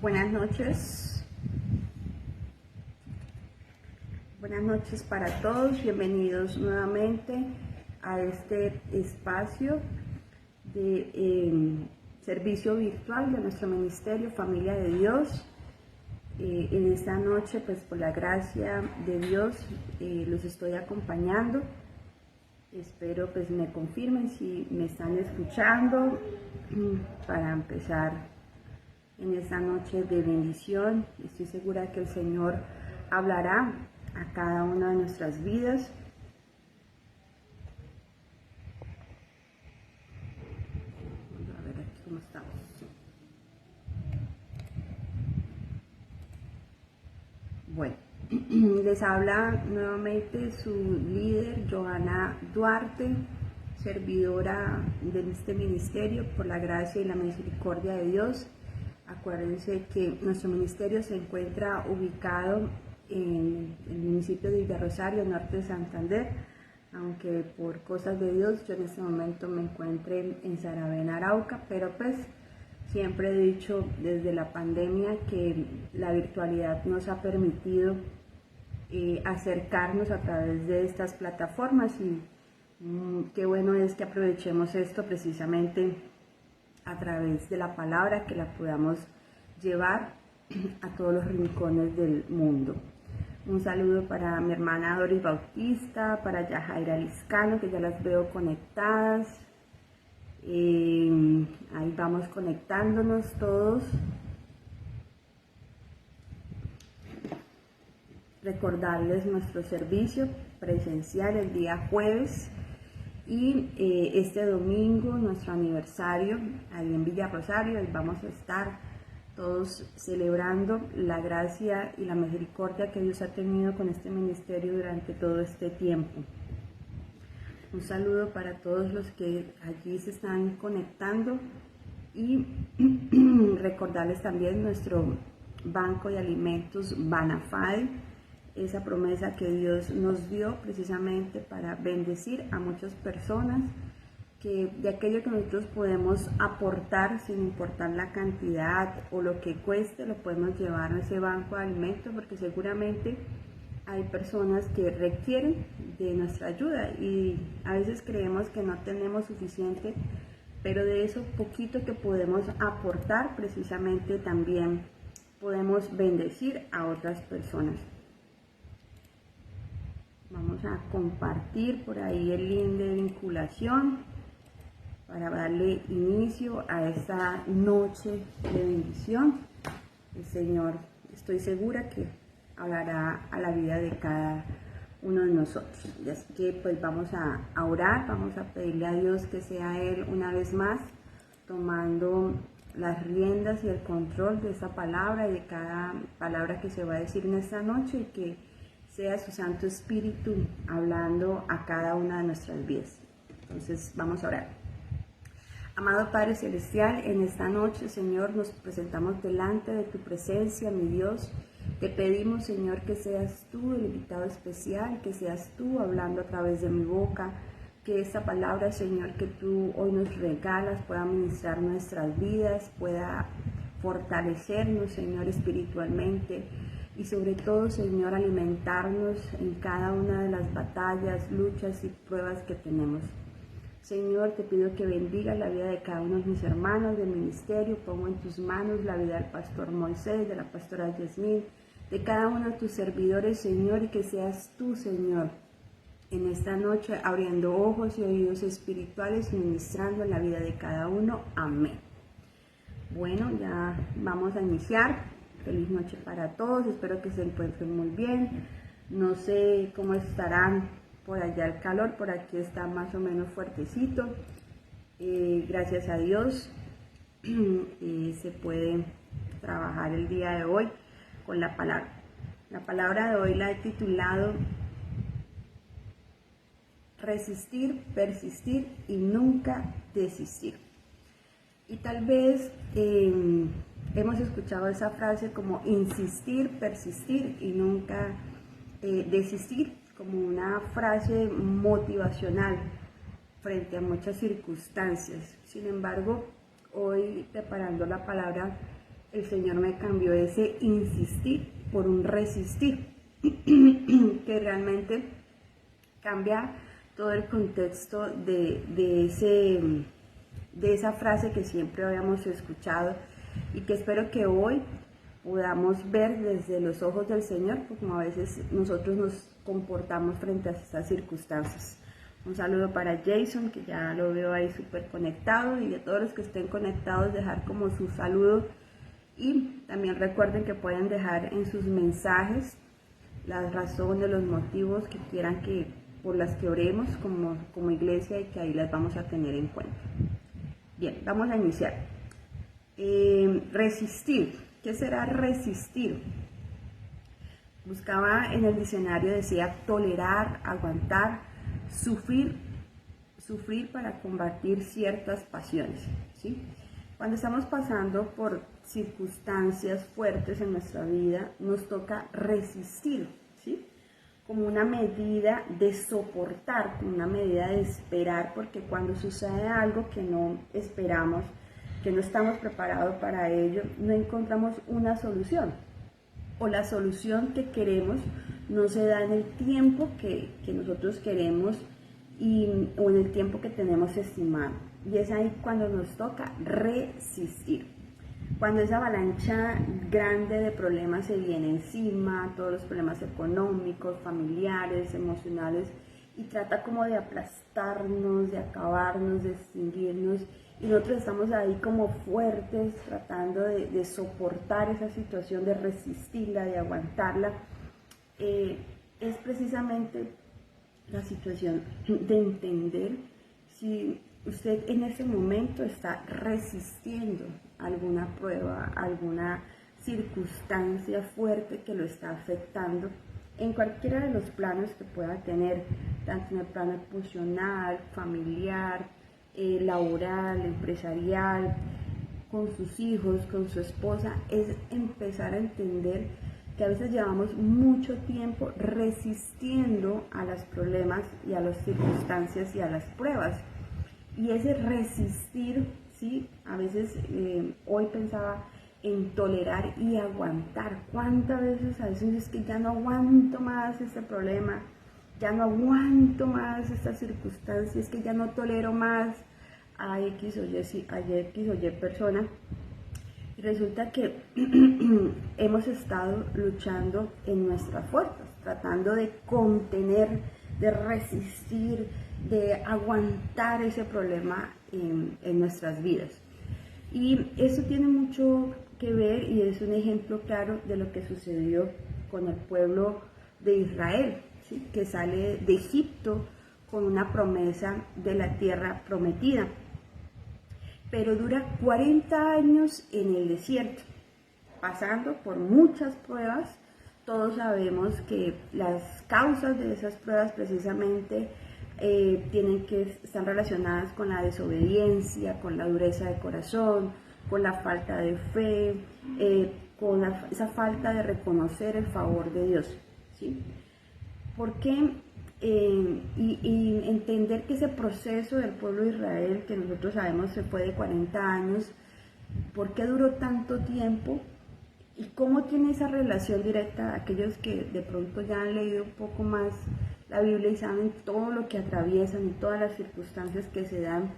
Buenas noches. Buenas noches para todos. Bienvenidos nuevamente a este espacio de servicio virtual de nuestro ministerio Familia de Dios. En esta noche, pues por la gracia de Dios, los estoy acompañando. Espero pues me confirmen si me están escuchando para empezar en esta noche de bendición. Estoy segura que el Señor hablará a cada una de nuestras vidas. Vamos a ver aquí cómo estamos. Bueno, les habla nuevamente su líder, Johanna Duarte, servidora de este ministerio por la gracia y la misericordia de Dios. Acuérdense que nuestro ministerio se encuentra ubicado en el municipio de Villarrosario, norte de Santander, aunque por cosas de Dios yo en este momento me encuentro en Saravena, Arauca, pero pues siempre he dicho desde la pandemia que la virtualidad nos ha permitido acercarnos a través de estas plataformas y qué bueno es que aprovechemos esto precisamente a través de la palabra, que la podamos llevar a todos los rincones del mundo. Un saludo para mi hermana Doris Bautista, para Yajaira Liscano, que ya las veo conectadas. Ahí vamos conectándonos todos. Recordarles nuestro servicio presencial el día jueves y este domingo nuestro aniversario ahí en Villarrosario. Ahí vamos a estar todos celebrando la gracia y la misericordia que Dios ha tenido con este ministerio durante todo este tiempo. Un saludo para todos los que allí se están conectando y recordarles también nuestro banco de alimentos Banafide, esa promesa que Dios nos dio precisamente para bendecir a muchas personas, que de aquello que nosotros podemos aportar sin importar la cantidad o lo que cueste, lo podemos llevar a ese banco de alimentos, porque seguramente hay personas que requieren de nuestra ayuda y a veces creemos que no tenemos suficiente, pero de eso poquito que podemos aportar precisamente también podemos bendecir a otras personas. Vamos a compartir por ahí el link de vinculación para darle inicio a esta noche de bendición. El Señor, estoy segura que hablará a la vida de cada uno de nosotros. Así que pues vamos a orar, vamos a pedirle a Dios que sea Él una vez más tomando las riendas y el control de esta palabra y de cada palabra que se va a decir en esta noche, y que sea su Santo Espíritu hablando a cada una de nuestras vidas. Entonces vamos a orar. Amado Padre Celestial, en esta noche, Señor, nos presentamos delante de tu presencia, mi Dios. Te pedimos, Señor, que seas tú el invitado especial, que seas tú hablando a través de mi boca, que esta palabra, Señor, que tú hoy nos regalas pueda ministrar nuestras vidas, pueda fortalecernos, Señor, espiritualmente y sobre todo, Señor, alimentarnos en cada una de las batallas, luchas y pruebas que tenemos. Señor, te pido que bendiga la vida de cada uno de mis hermanos del ministerio. Pongo en tus manos la vida del pastor Moisés, de la pastora Yasmín, de cada uno de tus servidores, Señor, y que seas tú, Señor, en esta noche abriendo ojos y oídos espirituales y ministrando en la vida de cada uno. Amén. Bueno, ya vamos a iniciar. Feliz noche para todos. Espero que se encuentren muy bien. No sé cómo estarán por allá el calor, por aquí está más o menos fuertecito. Gracias a Dios se puede trabajar el día de hoy con la palabra. La palabra de hoy la he titulado Resistir, persistir y nunca desistir. Y tal vez hemos escuchado esa frase como insistir, persistir y nunca desistir, como una frase motivacional frente a muchas circunstancias. Sin embargo, hoy preparando la palabra, el Señor me cambió ese insistir por un resistir, que realmente cambia todo el contexto de esa frase que siempre habíamos escuchado y que espero que hoy podamos ver desde los ojos del Señor, porque como a veces nosotros nos comportamos frente a estas circunstancias. Un saludo para Jason, que ya lo veo ahí súper conectado, y a todos los que estén conectados dejar como su saludo. Y también recuerden que pueden dejar en sus mensajes las razones, los motivos que quieran por las que oremos como iglesia, y que ahí las vamos a tener en cuenta. Bien, vamos a iniciar. Resistir. ¿Qué será resistir? Buscaba en el diccionario, decía tolerar, aguantar, sufrir para combatir ciertas pasiones, ¿sí? Cuando estamos pasando por circunstancias fuertes en nuestra vida, nos toca resistir, ¿sí? Como una medida de soportar, como una medida de esperar, porque cuando sucede algo que no esperamos, que no estamos preparados para ello, no encontramos una solución, o la solución que queremos no se da en el tiempo que nosotros queremos o en el tiempo que tenemos estimado. Y es ahí cuando nos toca resistir. Cuando esa avalancha grande de problemas se viene encima, todos los problemas económicos, familiares, emocionales, y trata como de aplastarnos, de acabarnos, de extinguirnos, y nosotros estamos ahí como fuertes, tratando de soportar esa situación, de resistirla, de aguantarla. Es precisamente la situación de entender si usted en ese momento está resistiendo alguna prueba, alguna circunstancia fuerte que lo está afectando en cualquiera de los planos que pueda tener, tanto en el plano emocional, familiar, laboral, empresarial, con sus hijos, con su esposa. Es empezar a entender que a veces llevamos mucho tiempo resistiendo a los problemas y a las circunstancias y a las pruebas. Y ese resistir, ¿sí? A veces hoy pensaba en tolerar y aguantar. ¿Cuántas veces a veces es que ya no aguanto más este problema, ya no aguanto más estas circunstancias, es que ya no tolero más a X o Y persona? Y resulta que hemos estado luchando en nuestras fuerzas, tratando de contener, de resistir, de aguantar ese problema en nuestras vidas. Y eso tiene mucho que ver, y es un ejemplo claro de lo que sucedió con el pueblo de Israel, ¿sí? Que sale de Egipto con una promesa de la tierra prometida, pero dura 40 años en el desierto, pasando por muchas pruebas. Todos sabemos que las causas de esas pruebas precisamente están relacionadas con la desobediencia, con la dureza de corazón, con la falta de fe, con esa falta de reconocer el favor de Dios, ¿sí? Porque y entender que ese proceso del pueblo de Israel, que nosotros sabemos se fue de 40 años, ¿por qué duró tanto tiempo? ¿Y cómo tiene esa relación directa aquellos que de pronto ya han leído un poco más la Biblia y saben todo lo que atraviesan y todas las circunstancias que se dan?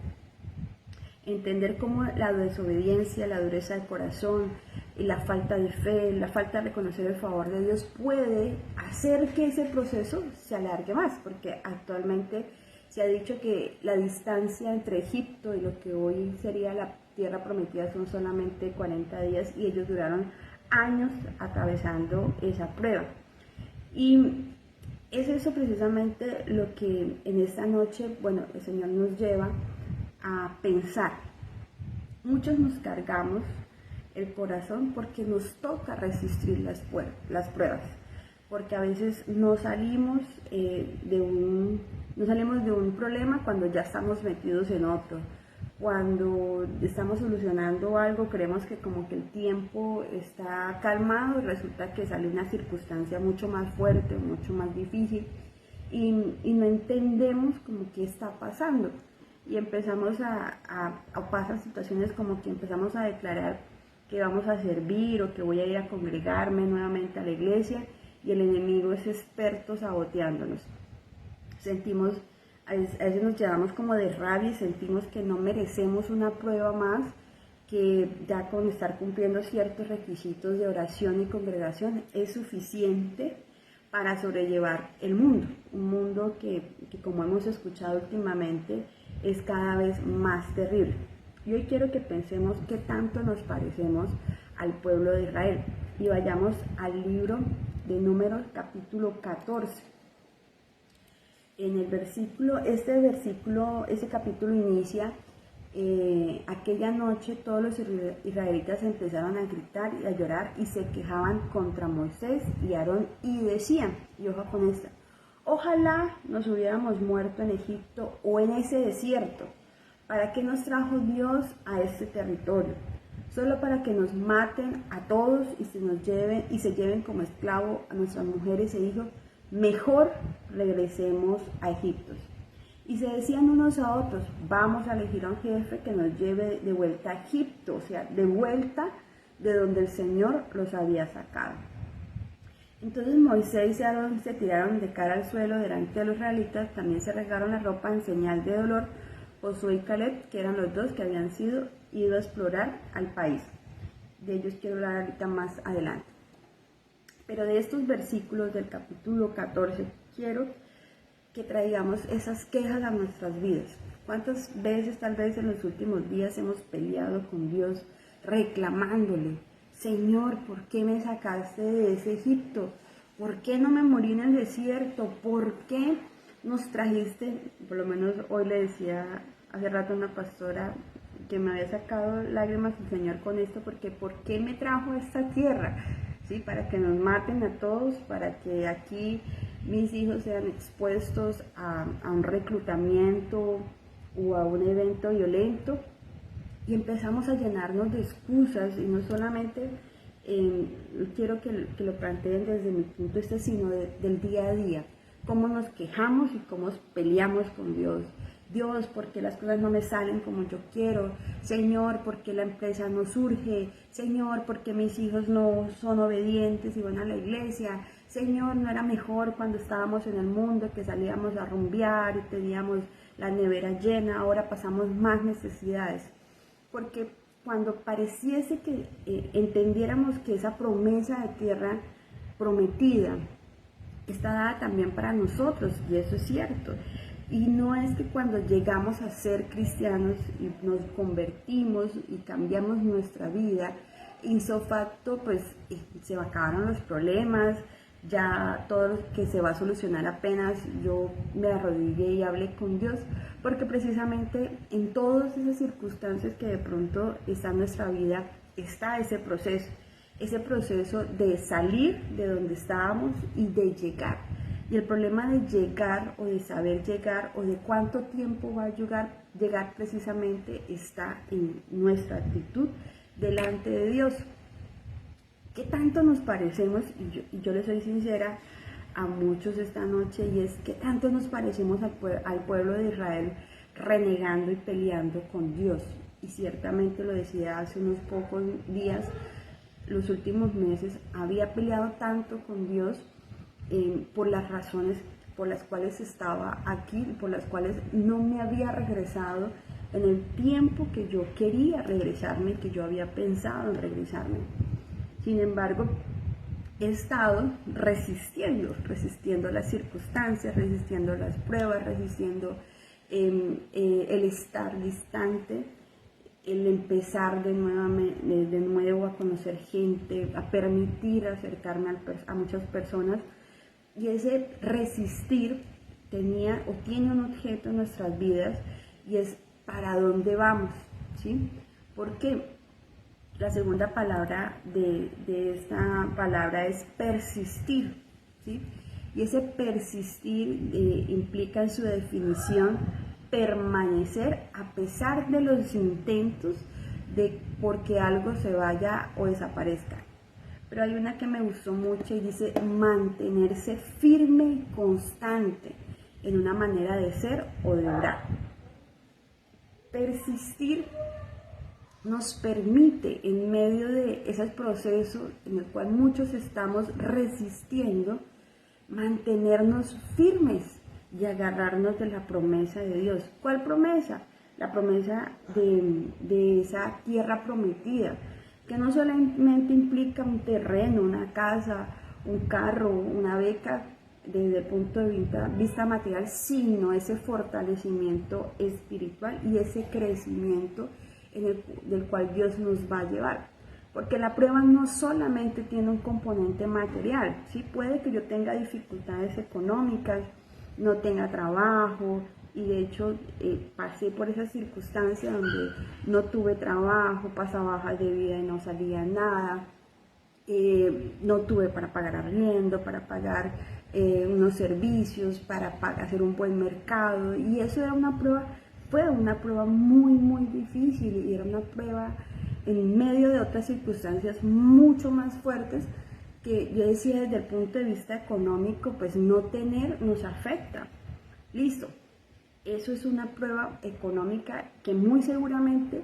Entender cómo la desobediencia, la dureza de corazón y la falta de fe, la falta de reconocer el favor de Dios puede hacer que ese proceso se alargue más, porque actualmente se ha dicho que la distancia entre Egipto y lo que hoy sería la tierra prometida son solamente 40 días, y ellos duraron años atravesando esa prueba. Y es eso precisamente lo que en esta noche, bueno, el Señor nos lleva a pensar. Muchos nos cargamos el corazón porque nos toca resistir las pruebas, porque a veces no salimos de un problema cuando ya estamos metidos en otro. Cuando estamos solucionando algo, creemos que como que el tiempo está calmado, y resulta que sale una circunstancia mucho más fuerte, mucho más difícil, y no entendemos como qué está pasando. Y empezamos a pasar situaciones como que empezamos a declarar que vamos a servir o que voy a ir a congregarme nuevamente a la iglesia, y el enemigo es experto saboteándonos. A veces nos llevamos como de rabia y sentimos que no merecemos una prueba más, que ya con estar cumpliendo ciertos requisitos de oración y congregación es suficiente para sobrellevar el mundo, un mundo que como hemos escuchado últimamente es cada vez más terrible. Y hoy quiero que pensemos qué tanto nos parecemos al pueblo de Israel y vayamos al libro de Números capítulo 14. En el ese capítulo inicia: aquella noche todos los israelitas empezaron a gritar y a llorar y se quejaban contra Moisés y Aarón y decían, y ojo con esta: ojalá nos hubiéramos muerto en Egipto o en ese desierto. ¿Para qué nos trajo Dios a este territorio? Solo para que nos maten a todos y se lleven como esclavo a nuestras mujeres e hijos. Mejor regresemos a Egipto. Y se decían unos a otros: vamos a elegir a un jefe que nos lleve de vuelta a Egipto, o sea, de vuelta de donde el Señor los había sacado. Entonces Moisés y Aarón se tiraron de cara al suelo delante de los israelitas, también se regaron la ropa en señal de dolor. Josué y Caleb, que eran los dos que habían ido a explorar al país. De ellos quiero hablar ahorita más adelante. Pero de estos versículos del capítulo 14 quiero que traigamos esas quejas a nuestras vidas. ¿Cuántas veces tal vez en los últimos días hemos peleado con Dios reclamándole: Señor, ¿por qué me sacaste de ese Egipto? ¿Por qué no me morí en el desierto? ¿Por qué nos trajiste? Por lo menos hoy le decía hace rato a una pastora que me había sacado lágrimas el Señor con esto, porque ¿por qué me trajo a esta tierra? ¿Sí? Para que nos maten a todos, para que aquí mis hijos sean expuestos a un reclutamiento o a un evento violento. Y empezamos a llenarnos de excusas, y no solamente quiero que lo planteen desde mi punto de vista, sino del día a día. Cómo nos quejamos y cómo peleamos con Dios. Dios, ¿por qué las cosas no me salen como yo quiero? Señor, ¿por qué la empresa no surge? Señor, ¿por qué mis hijos no son obedientes y van a la iglesia? Señor, ¿no era mejor cuando estábamos en el mundo, que salíamos a rumbear y teníamos la nevera llena? Ahora pasamos más necesidades. Porque cuando pareciese que entendiéramos que esa promesa de tierra prometida está dada también para nosotros, y eso es cierto. Y no es que cuando llegamos a ser cristianos y nos convertimos y cambiamos nuestra vida, ipso facto, pues se acabaron los problemas, ya todo lo que se va a solucionar apenas yo me arrodillé y hablé con Dios, porque precisamente en todas esas circunstancias que de pronto está en nuestra vida, está ese proceso de salir de donde estábamos y de llegar. Y el problema de llegar, o de saber llegar, o de cuánto tiempo va a llegar precisamente está en nuestra actitud delante de Dios. ¿Qué tanto nos parecemos? Y yo le soy sincera a muchos esta noche, y es que tanto nos parecemos al pueblo de Israel, renegando y peleando con Dios. Y ciertamente lo decía hace unos pocos días, los últimos meses había peleado tanto con Dios por las razones por las cuales estaba aquí, por las cuales no me había regresado en el tiempo que yo quería regresarme, que yo había pensado en regresarme. Sin embargo, he estado resistiendo las circunstancias, resistiendo las pruebas, resistiendo el estar distante, el empezar de nuevo a conocer gente, a permitir acercarme a muchas personas. Y ese resistir tiene un objeto en nuestras vidas, y es para dónde vamos, ¿sí? Porque la segunda palabra de esta palabra es persistir, ¿sí? Y ese persistir implica en su definición permanecer a pesar de los intentos de porque algo se vaya o desaparezca. Pero hay una que me gustó mucho y dice: mantenerse firme y constante en una manera de ser o de obrar. Persistir nos permite, en medio de esos procesos en el cual muchos estamos resistiendo, mantenernos firmes y agarrarnos de la promesa de Dios. ¿Cuál promesa? La promesa de esa tierra prometida, que no solamente implica un terreno, una casa, un carro, una beca desde el punto de vista material, sino ese fortalecimiento espiritual y ese crecimiento del cual Dios nos va a llevar. Porque la prueba no solamente tiene un componente material, ¿sí? Puede que yo tenga dificultades económicas, no tenga trabajo, y de hecho pasé por esa circunstancia donde no tuve trabajo, pasaba bajas de vida y no salía nada, no tuve para pagar arriendo, para pagar unos servicios, para hacer un buen mercado, y eso era una prueba, fue una prueba muy difícil, y era una prueba en medio de otras circunstancias mucho más fuertes, que yo decía desde el punto de vista económico, pues no tener nos afecta. Listo, eso es una prueba económica que muy seguramente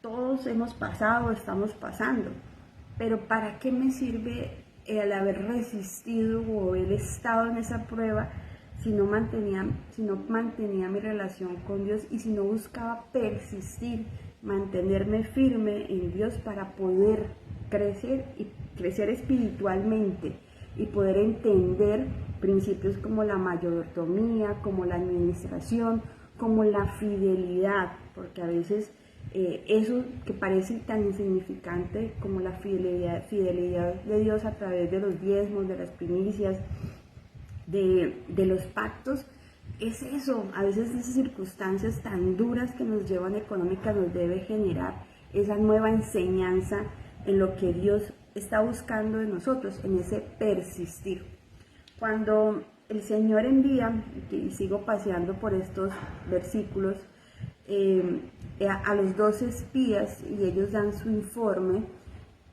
todos hemos pasado o estamos pasando, pero ¿para qué me sirve el haber resistido o haber estado en esa prueba si no mantenía mi relación con Dios y si no buscaba persistir, mantenerme firme en Dios para poder crecer espiritualmente y poder entender principios como la mayordomía, como la administración, como la fidelidad? Porque a veces eso que parece tan insignificante como la fidelidad de Dios a través de los diezmos, de las primicias, de los pactos, es eso. A veces esas circunstancias tan duras que nos llevan económicas nos debe generar esa nueva enseñanza en lo que Dios está buscando de nosotros, en ese persistir. Cuando el Señor envía, y sigo paseando por estos versículos, a los 12 espías y ellos dan su informe,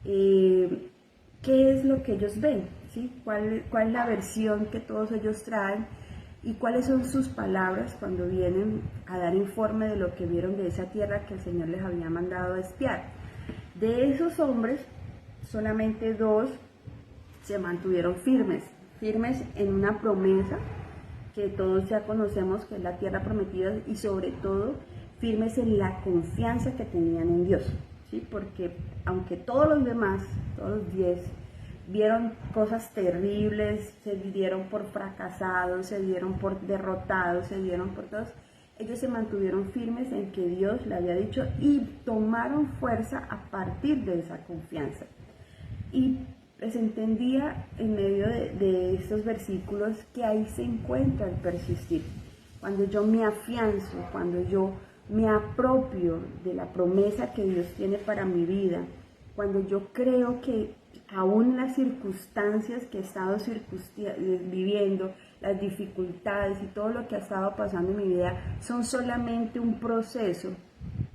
¿qué es lo que ellos ven? ¿Sí? ¿Cuál es la versión que todos ellos traen? ¿Y cuáles son sus palabras cuando vienen a dar informe de lo que vieron de esa tierra que el Señor les había mandado a espiar? De esos hombres, solamente 2 se mantuvieron firmes en una promesa que todos ya conocemos, que es la tierra prometida, y sobre todo firmes en la confianza que tenían en Dios, ¿sí? Porque aunque todos los demás, todos los 10, vieron cosas terribles, se dieron por fracasados, se dieron por derrotados, se dieron por todos, ellos se mantuvieron firmes en que Dios le había dicho y tomaron fuerza a partir de esa confianza. Y les entendía en medio de estos versículos que ahí se encuentra el persistir. Cuando yo me afianzo, cuando yo me apropio de la promesa que Dios tiene para mi vida, cuando yo creo que aún las circunstancias que he estado viviendo, las dificultades y todo lo que ha estado pasando en mi vida son solamente un proceso,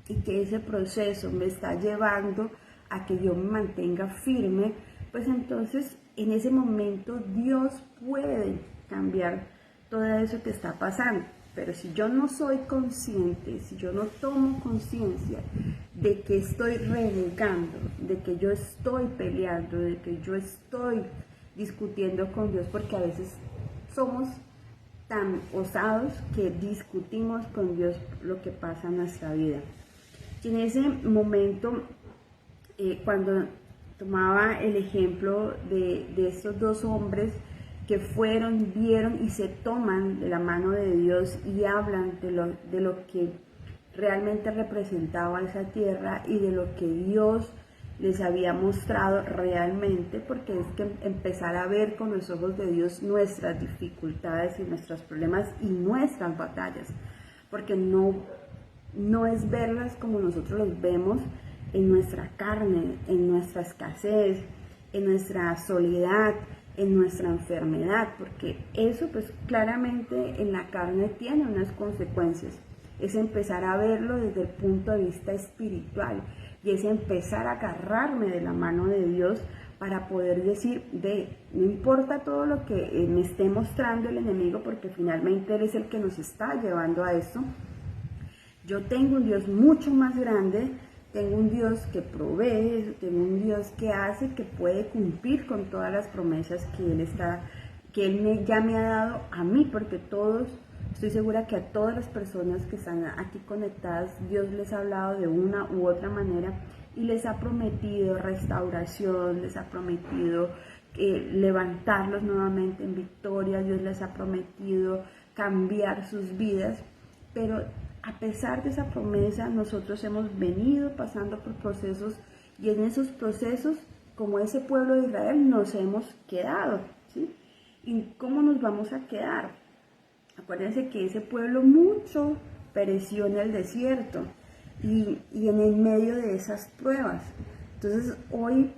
y que ese proceso me está llevando a que yo me mantenga firme, pues entonces en ese momento Dios puede cambiar todo eso que está pasando. Pero si yo no soy consciente, si yo no tomo conciencia de que estoy renegando, de que yo estoy peleando, de que yo estoy discutiendo con Dios, porque a veces somos tan osados que discutimos con Dios lo que pasa en nuestra vida. Y en ese momento, cuando tomaba el ejemplo de estos 2 hombres que fueron, vieron y se toman de la mano de Dios y hablan de lo que realmente representaba esa tierra y de lo que Dios les había mostrado realmente, porque es que empezar a ver con los ojos de Dios nuestras dificultades y nuestros problemas y nuestras batallas, porque no es verlas como nosotros los vemos en nuestra carne, en nuestra escasez, en nuestra soledad, en nuestra enfermedad, porque eso pues claramente en la carne tiene unas consecuencias. Es empezar a verlo desde el punto de vista espiritual, y es empezar a agarrarme de la mano de Dios para poder decir, no importa todo lo que me esté mostrando el enemigo, porque finalmente Él es el que nos está llevando a esto. Yo tengo un Dios mucho más grande tengo un Dios que provee, tengo un Dios que hace, que puede cumplir con todas las promesas que Él ya me ha dado a mí, porque estoy segura que a todas las personas que están aquí conectadas, Dios les ha hablado de una u otra manera y les ha prometido restauración, les ha prometido levantarlos nuevamente en victoria, Dios les ha prometido cambiar sus vidas, pero a pesar de esa promesa, nosotros hemos venido pasando por procesos y en esos procesos, como ese pueblo de Israel, nos hemos quedado, ¿sí? ¿Y cómo nos vamos a quedar? Acuérdense que ese pueblo mucho pereció en el desierto y en el medio de esas pruebas. Entonces, hoy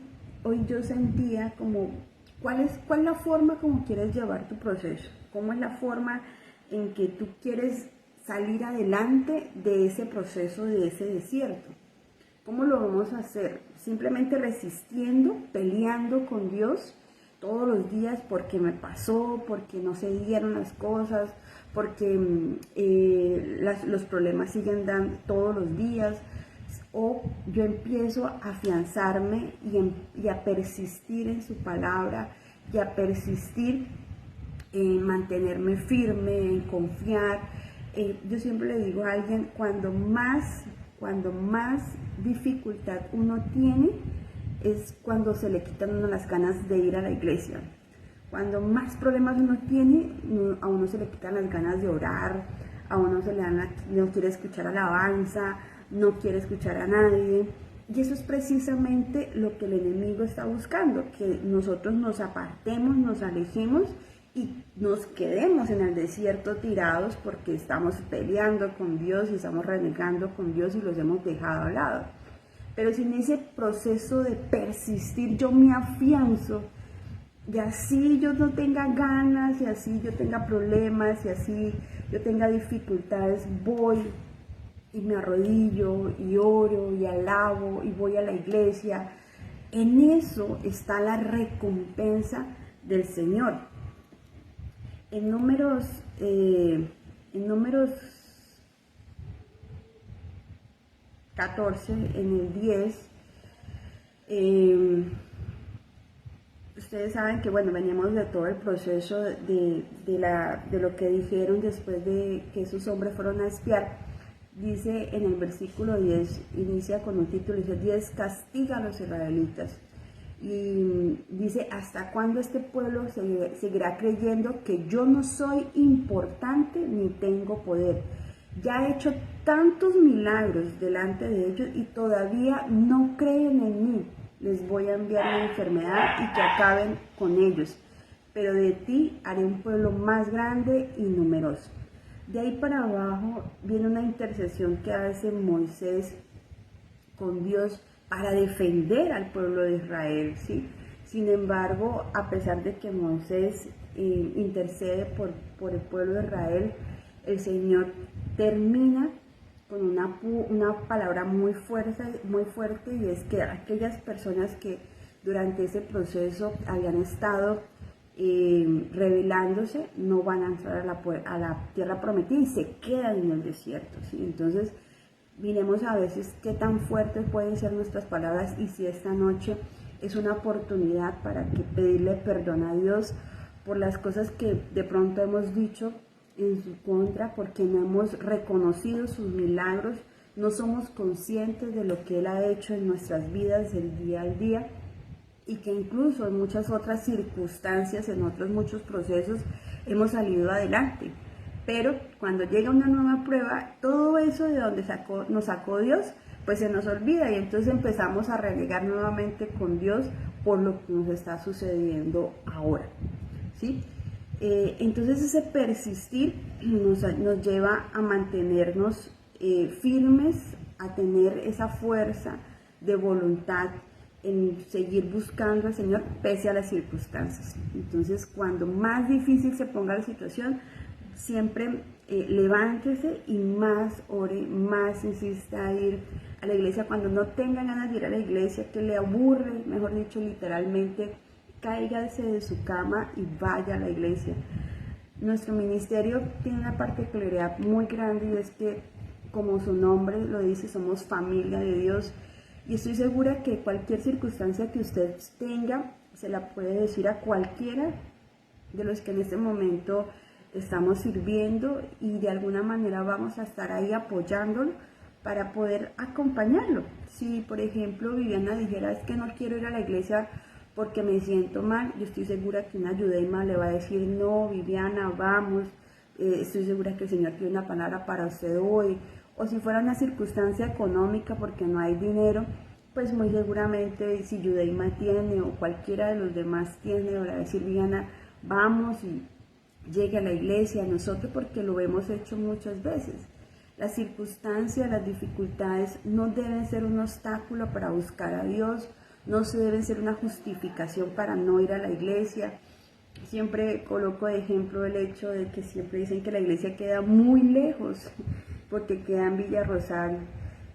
yo sentía como, ¿cuál es la forma como quieres llevar tu proceso? ¿Cómo es la forma en que tú quieres salir adelante de ese proceso, de ese desierto? ¿Cómo lo vamos a hacer? ¿Simplemente resistiendo, peleando con Dios todos los días porque me pasó, porque no se dieron las cosas, porque los problemas siguen dando todos los días? O yo empiezo a afianzarme y a persistir en su palabra y a persistir en mantenerme firme, en confiar. Yo siempre le digo a alguien, cuando más dificultad uno tiene, es cuando se le quitan uno las ganas de ir a la iglesia. Cuando más problemas uno tiene, a uno se le quitan las ganas de orar, a uno no quiere escuchar alabanza, no quiere escuchar a nadie. Y eso es precisamente lo que el enemigo está buscando, que nosotros nos apartemos, nos alejemos y nos quedemos en el desierto tirados porque estamos peleando con Dios y estamos renegando con Dios y los hemos dejado a lado. Pero si en ese proceso de persistir yo me afianzo, y así yo no tenga ganas, y así yo tenga problemas, y así yo tenga dificultades, voy y me arrodillo y oro y alabo y voy a la iglesia, en eso está la recompensa del Señor. En números 14, en el 10, ustedes saben que, bueno, veníamos de todo el proceso de lo que dijeron después de que esos hombres fueron a espiar. Dice en el versículo 10, inicia con un título, dice: 10 castiga a los israelitas. Y dice: ¿hasta cuándo este pueblo seguirá creyendo que yo no soy importante ni tengo poder? Ya he hecho tantos milagros delante de ellos y todavía no creen en mí. Les voy a enviar una enfermedad y que acaben con ellos. Pero de ti haré un pueblo más grande y numeroso. De ahí para abajo viene una intercesión que hace Moisés con Dios para defender al pueblo de Israel, ¿sí? Sin embargo, a pesar de que Moisés intercede por el pueblo de Israel, el Señor termina con una palabra muy fuerte, y es que aquellas personas que durante ese proceso habían estado rebelándose no van a entrar a la tierra prometida y se quedan en el desierto, ¿sí? Entonces, miremos a veces qué tan fuertes pueden ser nuestras palabras y si esta noche es una oportunidad para que pedirle perdón a Dios por las cosas que de pronto hemos dicho en su contra, porque no hemos reconocido sus milagros, no somos conscientes de lo que Él ha hecho en nuestras vidas el día al día, y que incluso en muchas otras circunstancias, en otros muchos procesos, hemos salido adelante. Pero cuando llega una nueva prueba, todo eso de donde nos sacó Dios, pues se nos olvida y entonces empezamos a renegar nuevamente con Dios por lo que nos está sucediendo ahora, ¿sí? Entonces ese persistir nos lleva a mantenernos firmes, a tener esa fuerza de voluntad en seguir buscando al Señor pese a las circunstancias. Entonces, cuando más difícil se ponga la situación, siempre levántese y más ore, más insista a ir a la iglesia. Cuando no tenga ganas de ir a la iglesia, que le aburre, mejor dicho, literalmente, cáigase de su cama y vaya a la iglesia. Nuestro ministerio tiene una particularidad muy grande, y es que como su nombre lo dice, somos familia de Dios. Y estoy segura que cualquier circunstancia que usted tenga, se la puede decir a cualquiera de los que en este momento estamos sirviendo, y de alguna manera vamos a estar ahí apoyándolo para poder acompañarlo. Si por ejemplo Viviana dijera, es que no quiero ir a la iglesia porque me siento mal, yo estoy segura que una Yudeima le va a decir, no Viviana, vamos, estoy segura que el Señor tiene una palabra para usted hoy. O si fuera una circunstancia económica porque no hay dinero, pues muy seguramente si Yudeima tiene o cualquiera de los demás tiene, le va a decir, Viviana, vamos y llegue a la iglesia, nosotros, porque lo hemos hecho muchas veces. Las circunstancias, las dificultades no deben ser un obstáculo para buscar a Dios, no se deben ser una justificación para no ir a la iglesia. Siempre coloco de ejemplo el hecho de que siempre dicen que la iglesia queda muy lejos, porque queda en Villa Rosario.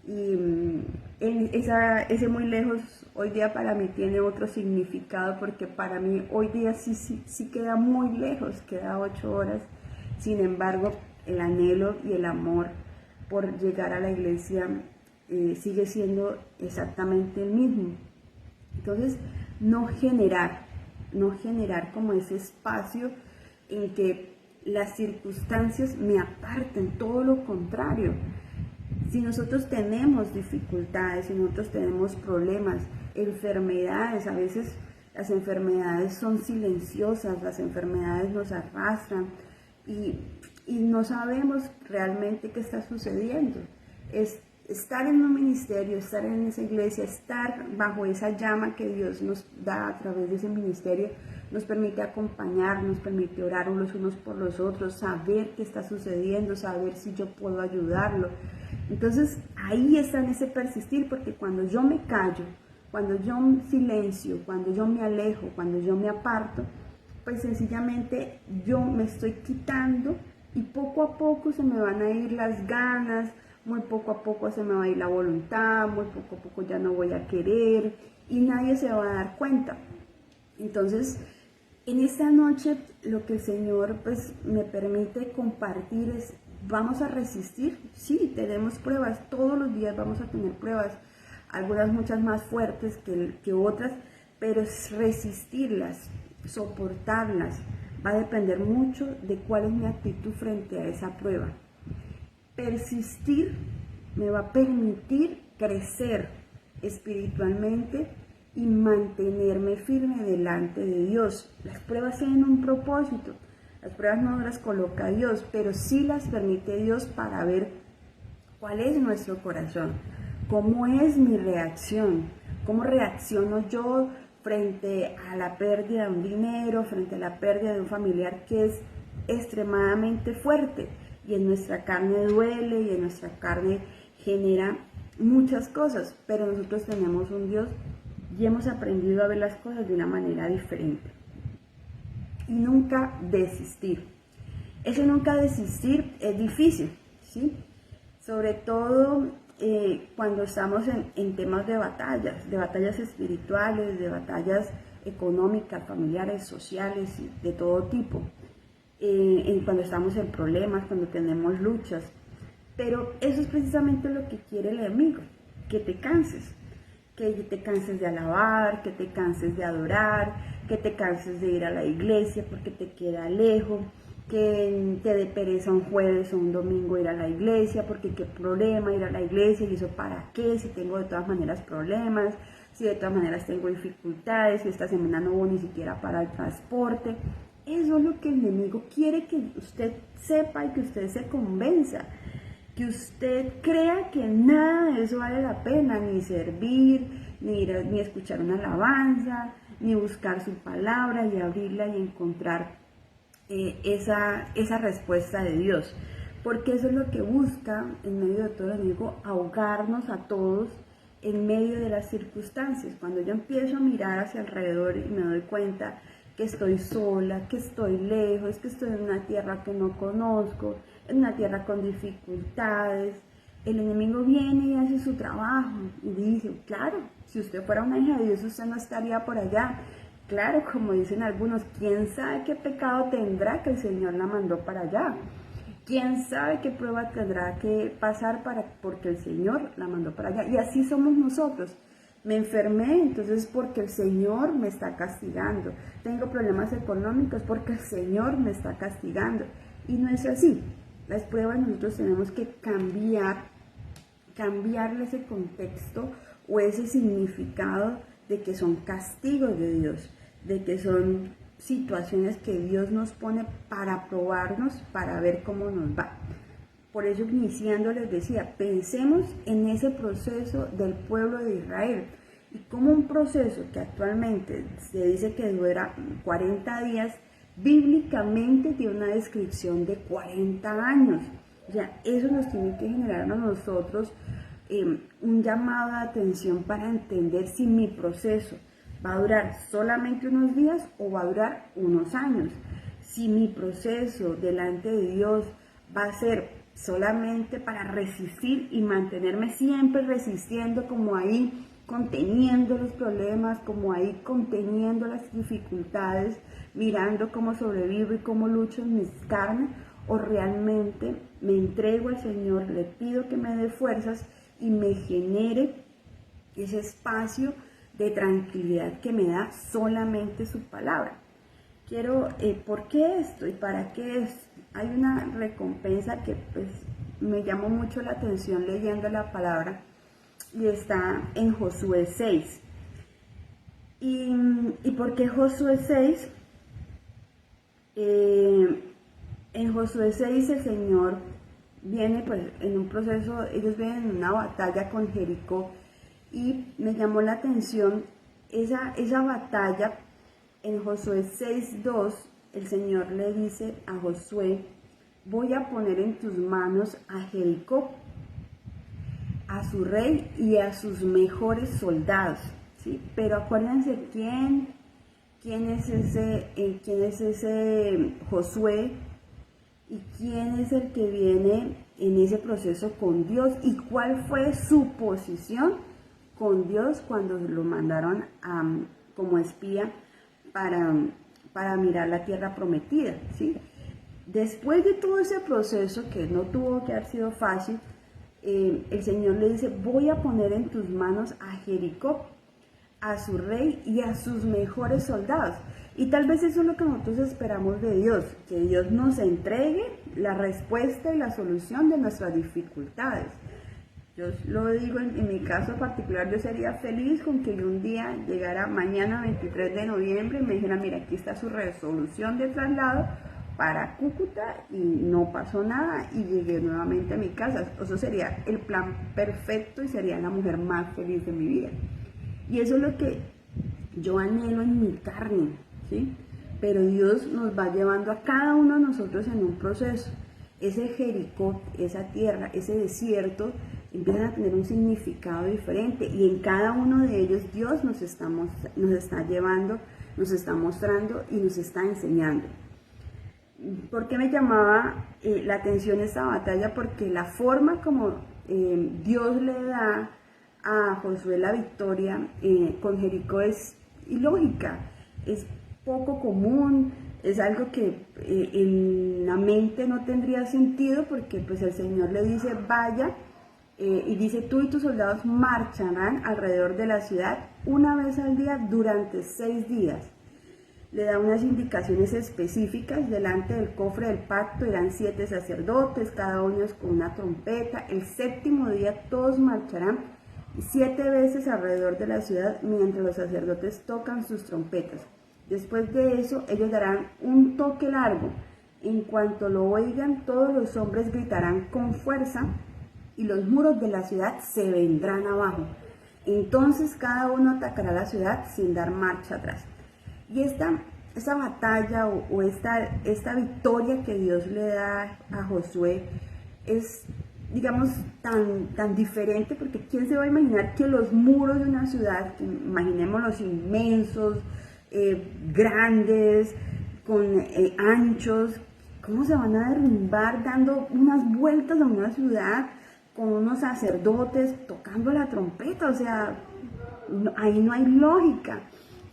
Y ese muy lejos hoy día para mí tiene otro significado, porque para mí hoy día sí queda muy lejos, queda 8 horas. Sin embargo, el anhelo y el amor por llegar a la iglesia sigue siendo exactamente el mismo. Entonces, no generar como ese espacio en que las circunstancias me aparten, todo lo contrario. Si nosotros tenemos dificultades, si nosotros tenemos problemas, enfermedades, a veces las enfermedades son silenciosas, las enfermedades nos arrastran y no sabemos realmente qué está sucediendo. Es estar en un ministerio, estar en esa iglesia, estar bajo esa llama que Dios nos da a través de ese ministerio, nos permite acompañar, nos permite orar los unos por los otros, saber qué está sucediendo, saber si yo puedo ayudarlo. Entonces ahí está en ese persistir, porque cuando yo me callo, cuando yo silencio, cuando yo me alejo, cuando yo me aparto, pues sencillamente yo me estoy quitando y poco a poco se me van a ir las ganas, muy poco a poco se me va a ir la voluntad, muy poco a poco ya no voy a querer y nadie se va a dar cuenta. Entonces, en esta noche lo que el Señor pues me permite compartir es, vamos a resistir, sí, tenemos pruebas, todos los días vamos a tener pruebas, algunas muchas más fuertes que otras, pero es resistirlas, soportarlas, va a depender mucho de cuál es mi actitud frente a esa prueba. Persistir me va a permitir crecer espiritualmente y mantenerme firme delante de Dios. Las pruebas tienen un propósito, las pruebas no las coloca Dios, pero sí las permite Dios para ver cuál es nuestro corazón, cómo es mi reacción, cómo reacciono yo frente a la pérdida de un dinero, frente a la pérdida de un familiar que es extremadamente fuerte. Y en nuestra carne duele y en nuestra carne genera muchas cosas, pero nosotros tenemos un Dios y hemos aprendido a ver las cosas de una manera diferente. Y nunca desistir. Ese nunca desistir es difícil, ¿sí? Sobre todo cuando estamos en temas de batallas espirituales, de batallas económicas, familiares, sociales, de todo tipo. Cuando estamos en problemas, cuando tenemos luchas. Pero eso es precisamente lo que quiere el enemigo, que te canses de alabar, que te canses de adorar, que te canses de ir a la iglesia porque te queda lejos, que te dé pereza un jueves o un domingo ir a la iglesia porque qué problema ir a la iglesia y eso para qué, si tengo de todas maneras problemas, si de todas maneras tengo dificultades, si esta semana no hubo ni siquiera para el transporte. Eso es lo que el enemigo quiere que usted sepa y que usted se convenza, que usted crea que nada de eso vale la pena, ni servir, ni escuchar una alabanza, ni buscar su palabra y abrirla y encontrar esa respuesta de Dios. Porque eso es lo que busca en medio de todo el enemigo, ahogarnos a todos en medio de las circunstancias. Cuando yo empiezo a mirar hacia alrededor y me doy cuenta que estoy sola, que estoy lejos, que estoy en una tierra que no conozco, en una tierra con dificultades, el enemigo viene y hace su trabajo y dice, claro, si usted fuera una hija de Dios, usted no estaría por allá. Claro, como dicen algunos, ¿quién sabe qué pecado tendrá que el Señor la mandó para allá? quién sabe qué prueba tendrá que pasar porque el Señor la mandó para allá. Y así somos nosotros. Me enfermé, entonces porque el Señor me está castigando. Tengo problemas económicos porque el Señor me está castigando. Y no es así. Las pruebas nosotros tenemos que cambiarle ese contexto o ese significado de que son castigos de Dios, de que son situaciones que Dios nos pone para probarnos, para ver cómo nos va. Por eso iniciando les decía, pensemos en ese proceso del pueblo de Israel y como un proceso que actualmente se dice que dura 40 días, bíblicamente tiene una descripción de 40 años. O sea, eso nos tiene que generar a nosotros un llamado de atención para entender si mi proceso va a durar solamente unos días o va a durar unos años. Si mi proceso delante de Dios va a ser solamente para resistir y mantenerme siempre resistiendo, como ahí conteniendo los problemas, como ahí conteniendo las dificultades, mirando cómo sobrevivo y cómo lucho en mis carnes, o realmente me entrego al Señor, le pido que me dé fuerzas y me genere ese espacio de tranquilidad que me da solamente su palabra. ¿Por qué esto y para qué esto? Hay una recompensa que pues me llamó mucho la atención leyendo la palabra y está en Josué 6. ¿Y por qué Josué 6? En Josué 6 el Señor viene pues en un proceso, ellos vienen en una batalla con Jericó y me llamó la atención esa batalla. En Josué 6:2 el Señor le dice a Josué, voy a poner en tus manos a Jericó, a su rey y a sus mejores soldados, ¿sí? Pero acuérdense quién es ese Josué y quién es el que viene en ese proceso con Dios y cuál fue su posición con Dios cuando lo mandaron como espía para mirar la tierra prometida, ¿sí? Después de todo ese proceso, que no tuvo que haber sido fácil, el Señor le dice, voy a poner en tus manos a Jericó, a su rey y a sus mejores soldados. Y tal vez eso es lo que nosotros esperamos de Dios, que Dios nos entregue la respuesta y la solución de nuestras dificultades. Yo lo digo en mi caso particular, yo sería feliz con que un día llegara mañana 23 de noviembre y me dijera, mira, aquí está su resolución de traslado para Cúcuta y no pasó nada y llegué nuevamente a mi casa. Eso sería el plan perfecto y sería la mujer más feliz de mi vida. Y eso es lo que yo anhelo en mi carne, ¿sí? Pero Dios nos va llevando a cada uno de nosotros en un proceso. Ese Jericó, esa tierra, ese desierto, empiezan a tener un significado diferente y en cada uno de ellos Dios nos está llevando, nos está mostrando y nos está enseñando. ¿Por qué me llamaba la atención esta batalla? Porque la forma como Dios le da a Josué la victoria con Jericó es ilógica, es poco común, es algo que en la mente no tendría sentido porque pues el Señor le dice vaya y dice tú y tus soldados marcharán alrededor de la ciudad una vez al día durante 6 días. Le da unas indicaciones específicas. Delante del cofre del pacto irán 7 sacerdotes, cada uno con una trompeta. El 7º día todos marcharán 7 veces alrededor de la ciudad mientras los sacerdotes tocan sus trompetas. Después de eso, ellos darán un toque largo. En cuanto lo oigan, todos los hombres gritarán con fuerza y los muros de la ciudad se vendrán abajo. Entonces cada uno atacará la ciudad sin dar marcha atrás. Y esta batalla o esta victoria que Dios le da a Josué es, digamos, tan diferente, porque ¿quién se va a imaginar que los muros de una ciudad, que imaginémoslos inmensos, grandes, con anchos, cómo se van a derrumbar dando unas vueltas a una ciudad con unos sacerdotes tocando la trompeta? O sea, ahí no hay lógica.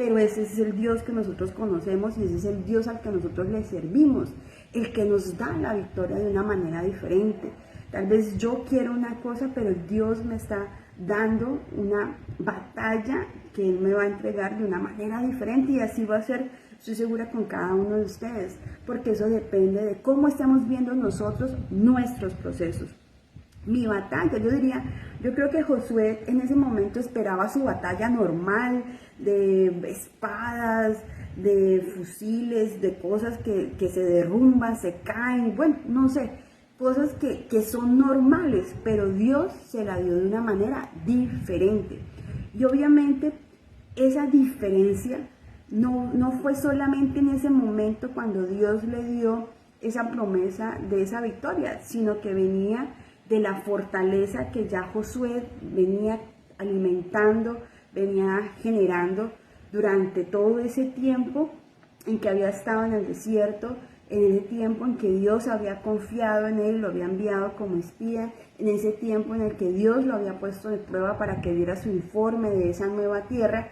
pero ese es el Dios que nosotros conocemos y ese es el Dios al que nosotros le servimos, el que nos da la victoria de una manera diferente. Tal vez yo quiero una cosa, pero Dios me está dando una batalla que Él me va a entregar de una manera diferente, y así va a ser, estoy segura, con cada uno de ustedes, porque eso depende de cómo estamos viendo nosotros nuestros procesos. Mi batalla, yo creo que Josué en ese momento esperaba su batalla normal, de espadas, de fusiles, de cosas que se derrumban, se caen, bueno, no sé, cosas que son normales, pero Dios se la dio de una manera diferente. Y obviamente esa diferencia no fue solamente en ese momento cuando Dios le dio esa promesa de esa victoria, sino que venía de la fortaleza que ya Josué venía alimentando, venía generando durante todo ese tiempo en que había estado en el desierto, en ese tiempo en que Dios había confiado en él, lo había enviado como espía, en ese tiempo en el que Dios lo había puesto de prueba para que diera su informe de esa nueva tierra,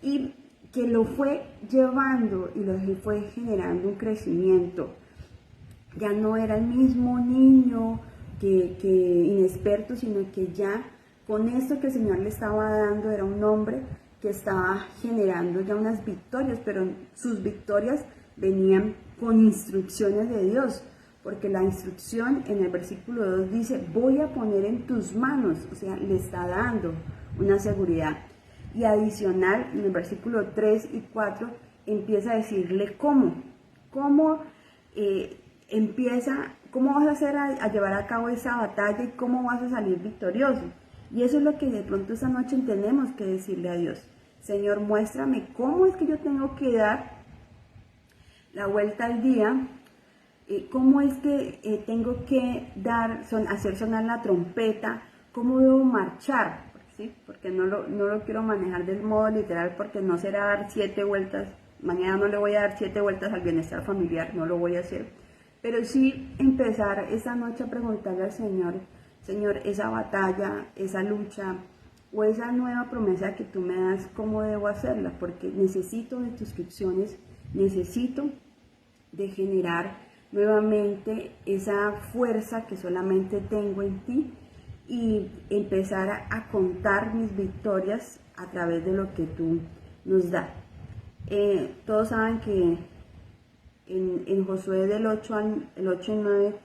y que lo fue llevando y lo fue generando un crecimiento. Ya no era el mismo niño que inexperto, sino que ya con esto que el Señor le estaba dando era un hombre que estaba generando ya unas victorias, pero sus victorias venían con instrucciones de Dios, porque la instrucción en el versículo 2 dice, voy a poner en tus manos, o sea, le está dando una seguridad. Y adicional, en el versículo 3 y 4 empieza a decirle cómo cómo vas a hacer a llevar a cabo esa batalla y cómo vas a salir victorioso. Y eso es lo que de pronto esta noche tenemos que decirle a Dios. Señor, muéstrame cómo es que yo tengo que dar la vuelta al día, cómo es que tengo que hacer sonar la trompeta, cómo debo marchar, ¿sí? Porque no lo quiero manejar del modo literal, porque no será dar 7 vueltas, mañana no le voy a dar 7 vueltas al bienestar familiar, no lo voy a hacer, pero sí empezar esta noche a preguntarle al Señor, Señor, esa batalla, esa lucha o esa nueva promesa que tú me das, ¿cómo debo hacerla? Porque necesito de tus instrucciones, necesito de generar nuevamente esa fuerza que solamente tengo en ti y empezar a contar mis victorias a través de lo que tú nos das. Todos saben que en Josué del 8 al 9,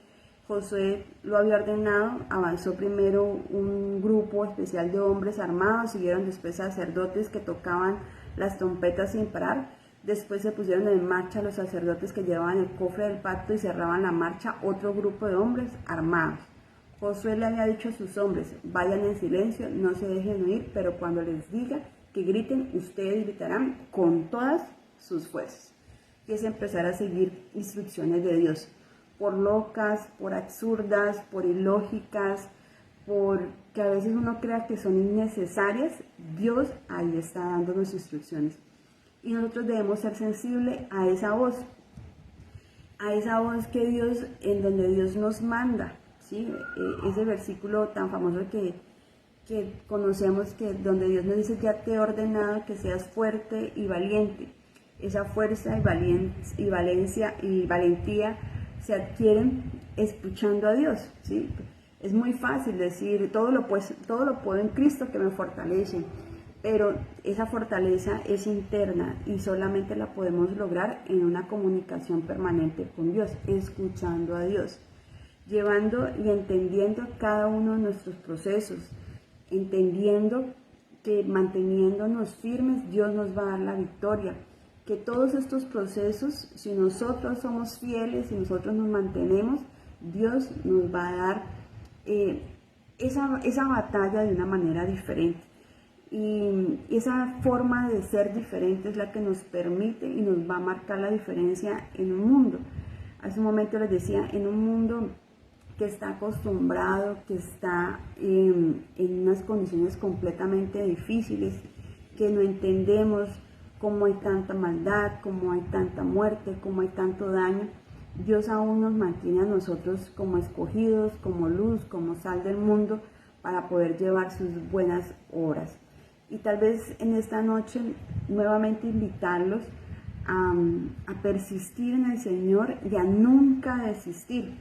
Josué lo había ordenado, avanzó primero un grupo especial de hombres armados, siguieron después sacerdotes que tocaban las trompetas sin parar, después se pusieron en marcha los sacerdotes que llevaban el cofre del pacto y cerraban la marcha otro grupo de hombres armados. Josué le había dicho a sus hombres, vayan en silencio, no se dejen oír, pero cuando les diga que griten, ustedes gritarán con todas sus fuerzas. Y es empezar a seguir instrucciones de Dios, por locas, por absurdas, por ilógicas, por que a veces uno crea que son innecesarias. Dios ahí está dándonos instrucciones. Y nosotros debemos ser sensibles a esa voz que Dios, en donde Dios nos manda, ¿sí? Ese versículo tan famoso que conocemos, que donde Dios nos dice, ya te he ordenado que seas fuerte y valiente. Esa fuerza y valentía se adquieren escuchando a Dios, ¿sí? Es muy fácil decir, todo lo puedo en Cristo que me fortalece, pero esa fortaleza es interna y solamente la podemos lograr en una comunicación permanente con Dios, escuchando a Dios, llevando y entendiendo cada uno de nuestros procesos, entendiendo que manteniéndonos firmes Dios nos va a dar la victoria, que todos estos procesos, si nosotros somos fieles, si nosotros nos mantenemos, Dios nos va a dar esa batalla de una manera diferente. Y esa forma de ser diferente es la que nos permite y nos va a marcar la diferencia en un mundo. Hace un momento les decía, en un mundo que está acostumbrado, que está en unas condiciones completamente difíciles, que no entendemos cómo hay tanta maldad, cómo hay tanta muerte, cómo hay tanto daño. Dios aún nos mantiene a nosotros como escogidos, como luz, como sal del mundo, para poder llevar sus buenas obras. Y tal vez en esta noche nuevamente invitarlos a persistir en el Señor y a nunca desistir.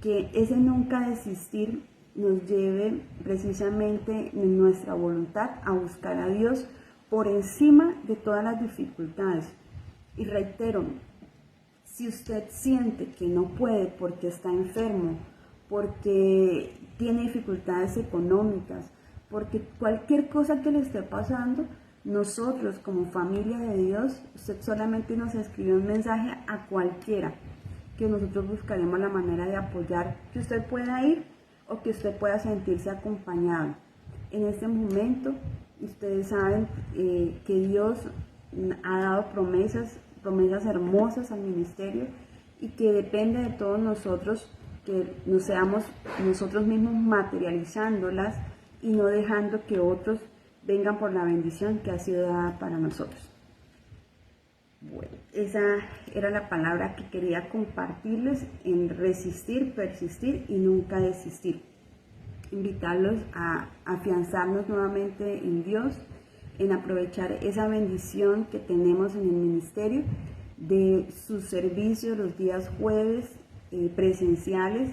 Que ese nunca desistir nos lleve precisamente en nuestra voluntad a buscar a Dios por encima de todas las dificultades. Y reitero, si usted siente que no puede porque está enfermo, porque tiene dificultades económicas, porque cualquier cosa que le esté pasando, nosotros como familia de Dios, usted solamente nos escribe un mensaje a cualquiera, que nosotros buscaremos la manera de apoyar, que usted pueda ir o que usted pueda sentirse acompañado. En este momento, ustedes saben que Dios ha dado promesas hermosas al ministerio y que depende de todos nosotros que nos seamos nosotros mismos materializándolas y no dejando que otros vengan por la bendición que ha sido dada para nosotros. Bueno, esa era la palabra que quería compartirles en resistir, persistir y nunca desistir. Invitarlos a afianzarnos nuevamente en Dios, en aprovechar esa bendición que tenemos en el ministerio de sus servicios los días jueves presenciales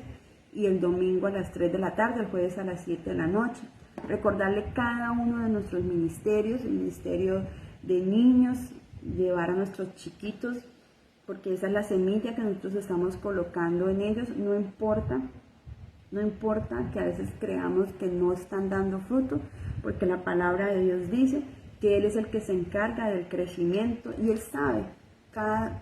y el domingo a las 3 de la tarde, el jueves a las 7 de la noche. Recordarle cada uno de nuestros ministerios, el ministerio de niños, llevar a nuestros chiquitos, porque esa es la semilla que nosotros estamos colocando en ellos. No importa que a veces creamos que no están dando fruto, porque la palabra de Dios dice que Él es el que se encarga del crecimiento y Él sabe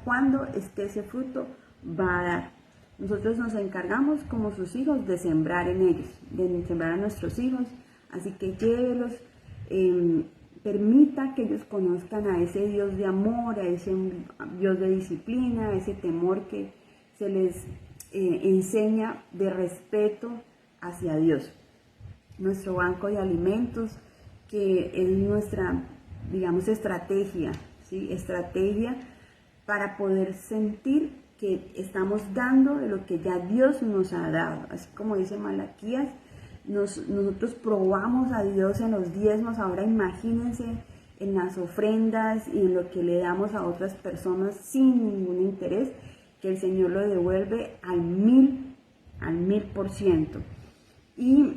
cuándo es que ese fruto va a dar. Nosotros nos encargamos como sus hijos de sembrar en ellos, de sembrar a nuestros hijos, así que llévelos, permita que ellos conozcan a ese Dios de amor, a ese Dios de disciplina, a ese temor que se les enseña de respeto hacia Dios. Nuestro banco de alimentos, que es nuestra, digamos, estrategia, ¿sí? Estrategia para poder sentir que estamos dando de lo que ya Dios nos ha dado. Así como dice Malaquías, nosotros probamos a Dios en los diezmos. Ahora imagínense en las ofrendas y en lo que le damos a otras personas sin ningún interés, que el Señor lo devuelve al 1000%. Y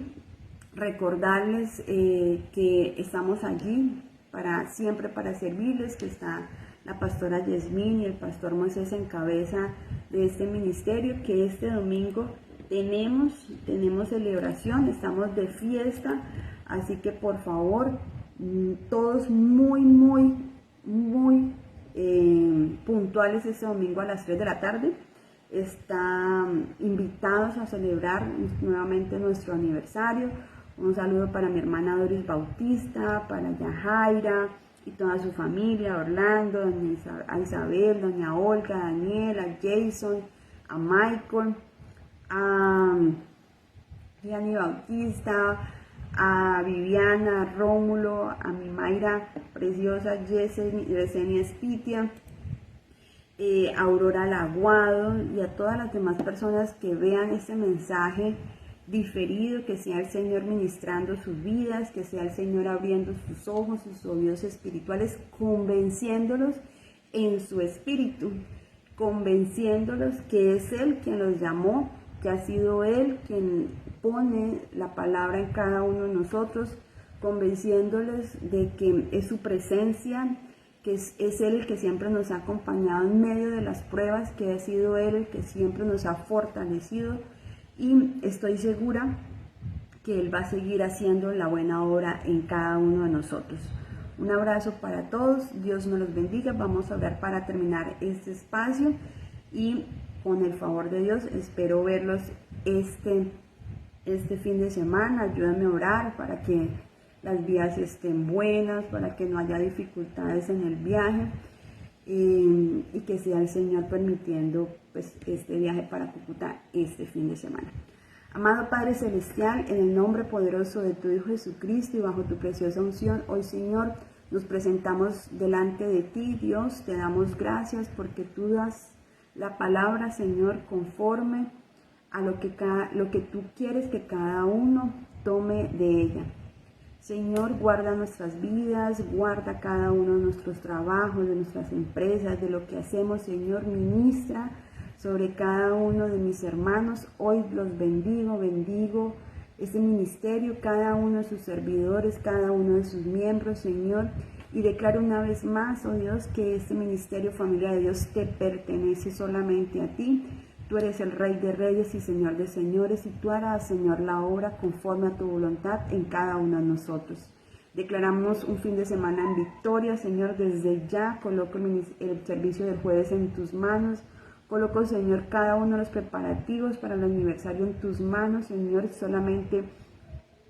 recordarles que estamos allí siempre para servirles, que está la pastora Yasmín y el pastor Moisés en cabeza de este ministerio, que este domingo tenemos celebración, estamos de fiesta, así que por favor, todos muy puntuales este domingo a las 3 de la tarde, están invitados a celebrar nuevamente nuestro aniversario. Un saludo para mi hermana Doris Bautista, para Yajaira y toda su familia, Orlando, a Isabel, doña Olga, a Daniel, a Jason, a Michael, a Gianni Bautista, a Viviana, a Rómulo, a mi Mayra preciosa, Yesenia Espitia, a Aurora Laguado y a todas las demás personas que vean este mensaje diferido, que sea el Señor ministrando sus vidas, que sea el Señor abriendo sus ojos, sus oídos espirituales, convenciéndolos en su espíritu, convenciéndolos que es Él quien los llamó, que ha sido Él quien pone la palabra en cada uno de nosotros, convenciéndoles de que es su presencia, que es Él el que siempre nos ha acompañado en medio de las pruebas, que ha sido Él el que siempre nos ha fortalecido. Y estoy segura que Él va a seguir haciendo la buena obra en cada uno de nosotros. Un abrazo para todos, Dios nos los bendiga. Vamos a orar para terminar este espacio y con el favor de Dios espero verlos este fin de semana. Ayúdenme a orar para que las vías estén buenas, para que no haya dificultades en el viaje y que sea el Señor permitiendo pues este viaje para Cúcuta este fin de semana. Amado Padre Celestial, en el nombre poderoso de tu Hijo Jesucristo y bajo tu preciosa unción, hoy Señor, nos presentamos delante de ti, Dios, te damos gracias porque tú das la palabra, Señor, conforme a lo que tú quieres que cada uno tome de ella. Señor, guarda nuestras vidas, guarda cada uno de nuestros trabajos, de nuestras empresas, de lo que hacemos. Señor, ministra sobre cada uno de mis hermanos. Hoy los bendigo este ministerio, cada uno de sus servidores, cada uno de sus miembros, Señor. Y declaro una vez más, oh Dios, que este ministerio Familia de Dios te pertenece solamente a ti. Tú eres el Rey de Reyes y Señor de Señores, y tú harás, Señor, la obra conforme a tu voluntad en cada uno de nosotros. Declaramos un fin de semana en victoria, Señor. Desde ya coloco el servicio del jueves en tus manos. Coloco, Señor, cada uno de los preparativos para el aniversario en tus manos, Señor. Solamente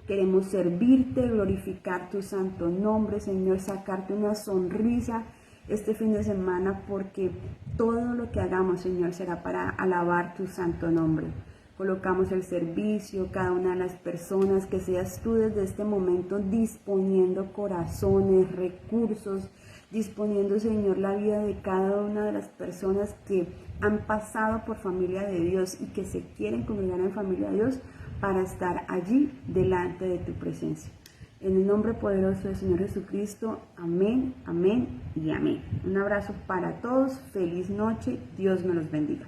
queremos servirte, glorificar tu santo nombre, Señor, sacarte una sonrisa este fin de semana, porque todo lo que hagamos, Señor, será para alabar tu santo nombre. Colocamos el servicio, cada una de las personas, que seas tú desde este momento disponiendo corazones, recursos, disponiendo, Señor, la vida de cada una de las personas que han pasado por Familia de Dios y que se quieren congregar en Familia de Dios para estar allí delante de tu presencia. En el nombre poderoso del Señor Jesucristo, amén, amén y amén. Un abrazo para todos, feliz noche, Dios me los bendiga.